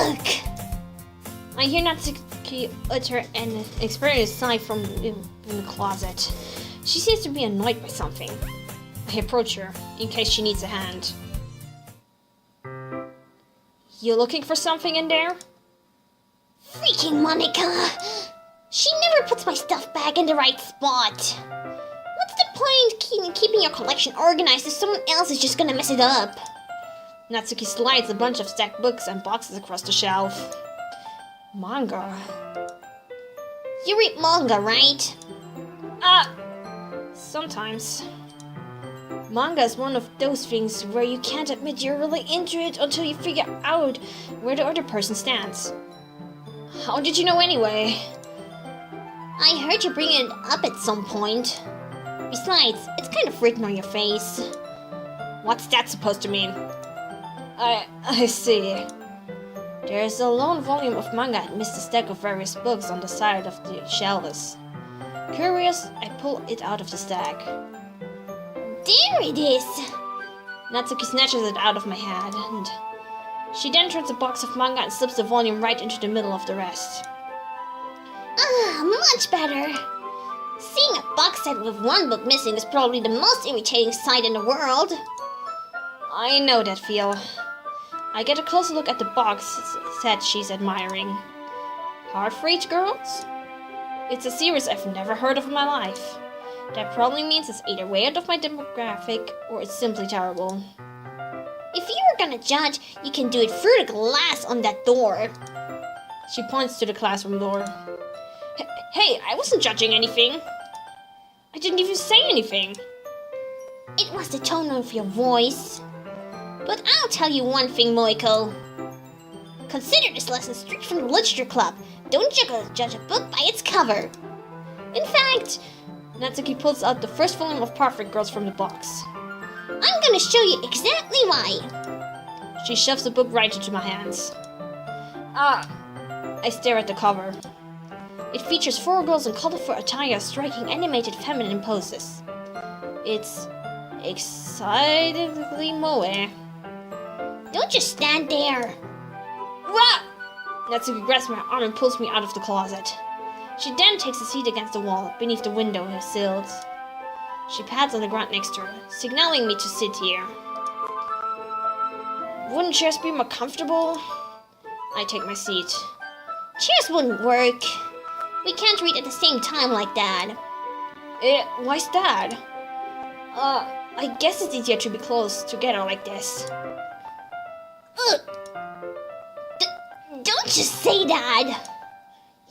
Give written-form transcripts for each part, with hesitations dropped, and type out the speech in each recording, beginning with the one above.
Ugh! I hear Natsuki utter an experienced sigh from in the closet. She seems to be annoyed by something. I approach her, in case she needs a hand. You looking for something in there? Freaking Monica! She never puts my stuff back in the right spot. What's the point keeping your collection organized if someone else is just gonna mess it up? Natsuki slides a bunch of stacked books and boxes across the shelf. Manga? You read manga, right? Sometimes. Manga is one of those things where you can't admit you're really into it until you figure out where the other person stands. How did you know anyway? I heard you bring it up at some point. Besides, it's kind of written on your face. What's that supposed to mean? I see. There's a lone volume of manga amidst a stack of various books on the side of the shelves. Curious, I pull it out of the stack. There it is! Natsuki snatches it out of my hand, and she then turns a box of manga and slips the volume right into the middle of the rest. Much better. Seeing a box set with one book missing is probably the most irritating sight in the world. I know that feel. I get a closer look at the box set she's admiring. Hard for Each Girls? It's a series I've never heard of in my life. That probably means it's either way out of my demographic or it's simply terrible. If you were gonna judge, you can do it through the glass on that door. She points to the classroom door. Hey, I wasn't judging anything. I didn't even say anything. It was the tone of your voice. But I'll tell you one thing, Moiko. Consider this lesson straight from the Literature Club. Don't judge a book by its cover. In fact, Natsuki pulls out the first volume of Perfect Girls from the box. I'm gonna show you exactly why. She shoves the book right into my hands. I stare at the cover. It features 4 girls in colorful attire striking animated feminine poses. It's excitedly moe. Don't just stand there. Rah! Natsuki grabs my arm and pulls me out of the closet. She then takes a seat against the wall, beneath the window sills. She pats on the ground next to her, signaling me to sit here. Wouldn't chairs be more comfortable? I take my seat. Chairs wouldn't work. We can't read at the same time like that. Why's that? I guess it's easier to be close together like this. Ugh. Don't just say that.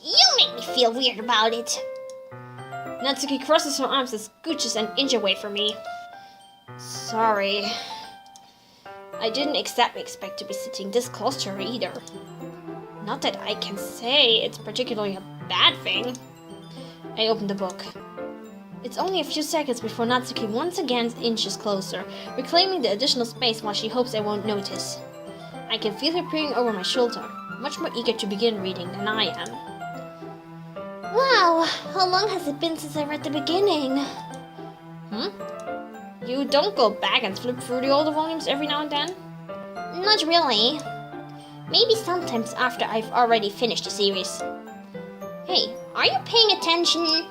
You make me feel weird about it. Natsuki crosses her arms and scooches an inch away from me. Sorry. I didn't exactly expect to be sitting this close to her either. Not that I can say it's particularly a bad thing. I open the book. It's only a few seconds before Natsuki once again inches closer, reclaiming the additional space while she hopes I won't notice. I can feel her peering over my shoulder, much more eager to begin reading than I am. Wow, how long has it been since I read the beginning? You don't go back and flip through the older volumes every now and then? Not really. Maybe sometimes after I've already finished the series. Hey, are you paying attention?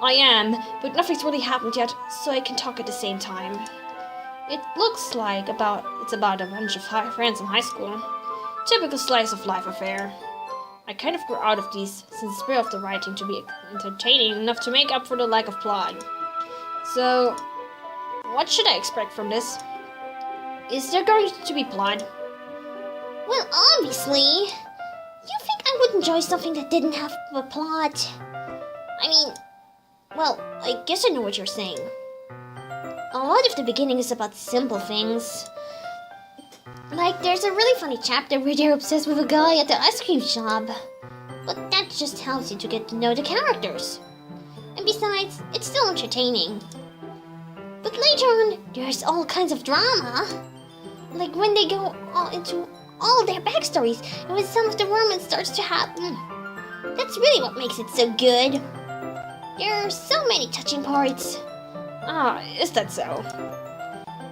I am, but nothing's really happened yet, so I can talk at the same time. It looks like it's about a bunch of friends in high school. Typical slice of life affair. I kind of grew out of these since the spirit of the writing to be entertaining enough to make up for the lack of plot. So, what should I expect from this? Is there going to be plot? Well, obviously. You think I would enjoy something that didn't have a plot? I mean, well, I guess I know what you're saying. A lot of the beginning is about simple things. Like, there's a really funny chapter where they're obsessed with a guy at the ice cream shop. But that just helps you to get to know the characters. And besides, it's still entertaining. But later on, there's all kinds of drama. Like when they go into all their backstories and when some of the romance starts to happen. That's really what makes it so good. There are so many touching parts. Is that so?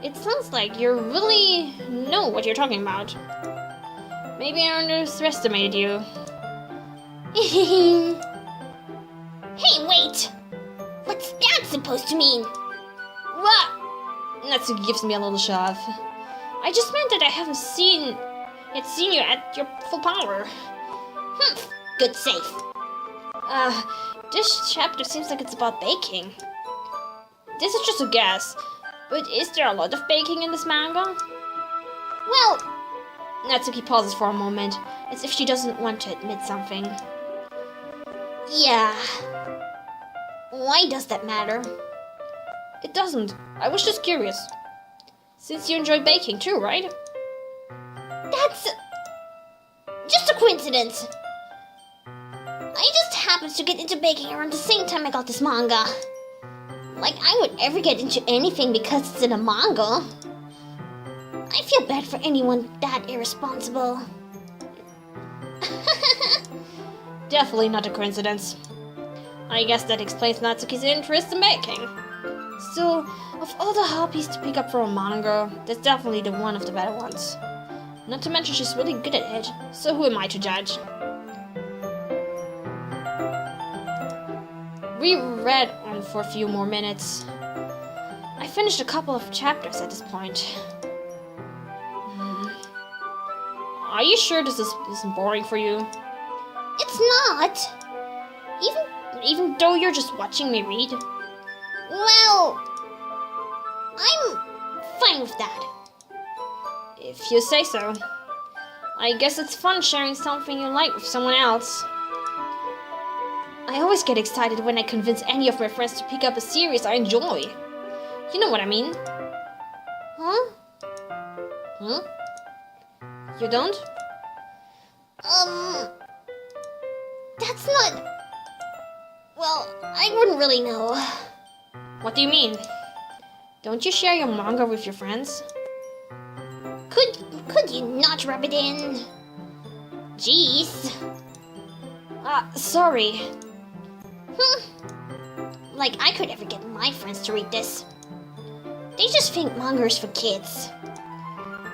It sounds like you really know what you're talking about. Maybe I underestimated you. Hey, wait! What's that supposed to mean? What? Natsuki gives me a little shove. I just meant that I haven't seen you at your full power. Good save. This chapter seems like it's about baking. This is just a guess, but is there a lot of baking in this manga? Well, Natsuki pauses for a moment, as if she doesn't want to admit something. yeah. Why does that matter? It doesn't. I was just curious. Since you enjoy baking too, right? That's just a coincidence. I just happened to get into baking around the same time I got this manga. Like I would ever get into anything because it's in a manga. I feel bad for anyone that irresponsible. Definitely not a coincidence. I guess that explains Natsuki's interest in baking. So, of all the hobbies to pick up for a manga, that's definitely the one of the better ones. Not to mention she's really good at it, so who am I to judge? We read on for a few more minutes. I finished a couple of chapters at this point. Are you sure this isn't boring for you? It's not. Even though you're just watching me read? Well, I'm fine with that. If you say so. I guess it's fun sharing something you like with someone else. I always get excited when I convince any of my friends to pick up a series I enjoy. You know what I mean? Huh? Huh? You don't? That's not... Well, I wouldn't really know. What do you mean? Don't you share your manga with your friends? Could you not rub it in? Jeez. Sorry. Like I could ever get my friends to read this. They just think manga is for kids.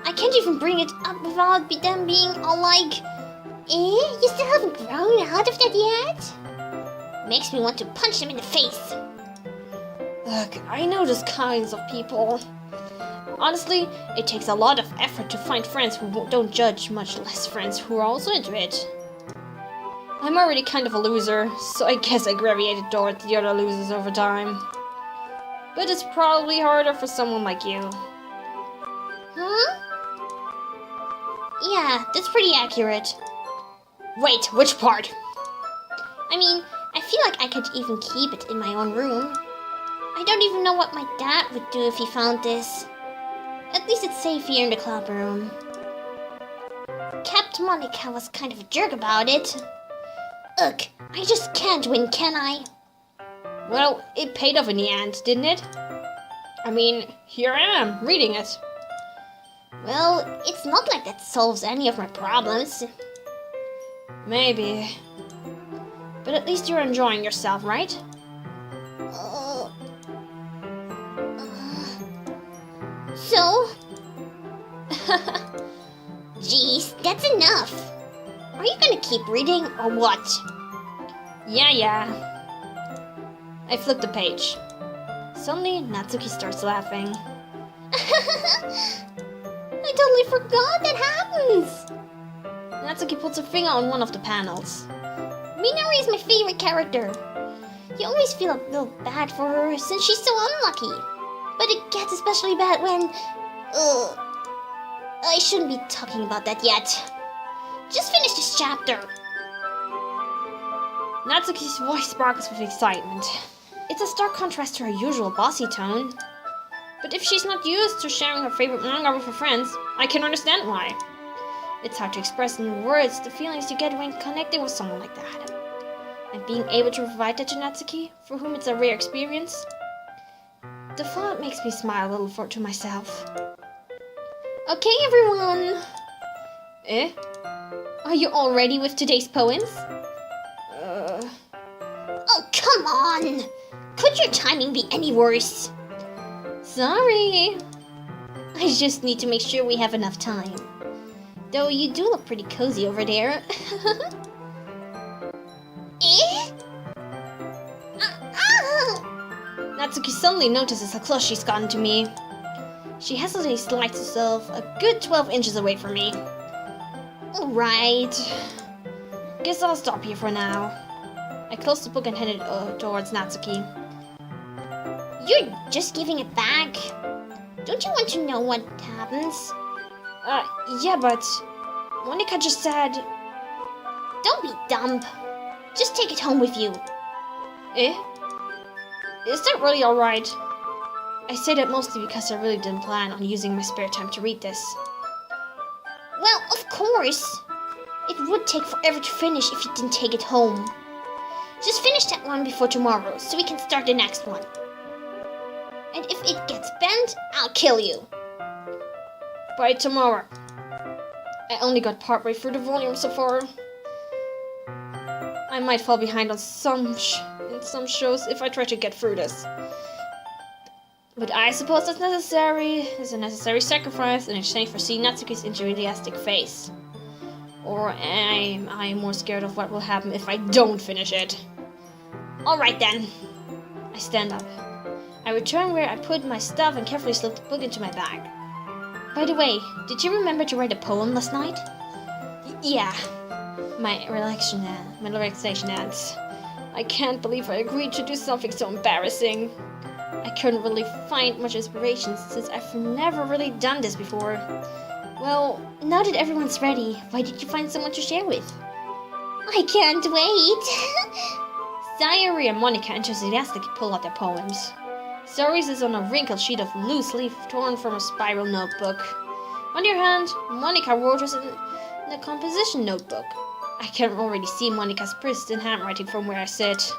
I can't even bring it up without them being all like, you still haven't grown out of that yet? Makes me want to punch them in the face. Look, I know those kinds of people. Honestly, it takes a lot of effort to find friends who don't judge, much less friends who are also into it. I'm already kind of a loser, so I guess I gravitated toward the other losers over time. But it's probably harder for someone like you. Huh? Yeah, that's pretty accurate. Wait, which part? I mean, I feel like I could even keep it in my own room. I don't even know what my dad would do if he found this. At least it's safe here in the club room. Captain Monica was kind of a jerk about it. Ugh, I just can't win, can I? Well, it paid off in the end, didn't it? I mean, here I am, reading it. Well, it's not like that solves any of my problems. Maybe. But at least you're enjoying yourself, right? So? Jeez, that's enough. Are you gonna keep reading or what? Yeah. I flipped the page. Suddenly, Natsuki starts laughing. I totally forgot that happens. Natsuki puts her finger on one of the panels. Minori is my favorite character. You always feel a little bad for her since she's so unlucky. But it gets especially bad when... I shouldn't be talking about that yet. Just finish this chapter. Natsuki's voice sparkles with excitement. It's a stark contrast to her usual bossy tone. But if she's not used to sharing her favorite manga with her friends, I can understand why. It's hard to express in words the feelings you get when connecting with someone like that. And being able to provide that to Natsuki, for whom it's a rare experience, the thought makes me smile a little to myself. Okay, everyone. Eh? Are you all ready with today's poems? Oh, come on! Could your timing be any worse? Sorry. I just need to make sure we have enough time. Though you do look pretty cozy over there. Eh? Natsuki suddenly notices how close she's gotten to me. She hesitantly slides herself a good 12 inches away from me. Alright. Guess I'll stop here for now. I closed the book and handed it towards Natsuki. You're just giving it back. Don't you want to know what happens? Yeah, but Monika just said... Don't be dumb. Just take it home with you. Eh? Is that really alright? I say that mostly because I really didn't plan on using my spare time to read this. Well, of course. It would take forever to finish if you didn't take it home. Just finish that one before tomorrow, so we can start the next one. And if it gets bent, I'll kill you. By tomorrow. I only got partway through the volume so far. I might fall behind on some shows if I try to get through this. But I suppose that's necessary. It's a necessary sacrifice in exchange for seeing Natsuki's enthusiastic face. Or am I more scared of what will happen if I don't finish it? Alright then. I stand up. I return where I put my stuff and carefully slip the book into my bag. By the way, did you remember to write a poem last night? Yeah. My relaxation ends. I can't believe I agreed to do something so embarrassing. I couldn't really find much inspiration since I've never really done this before. Well, now that everyone's ready, why did you find someone to share with? I can't wait. Sayuri and Monika enthusiastically pull out their poems. Sayuri's is on a wrinkled sheet of loose leaf torn from a spiral notebook. On the other hand, Monika wrote hers in a composition notebook. I can already see Monika's pristine handwriting from where I sit.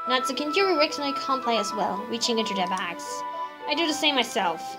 Natsuki and Yuri regularly comply as well, reaching into their bags. I do the same myself.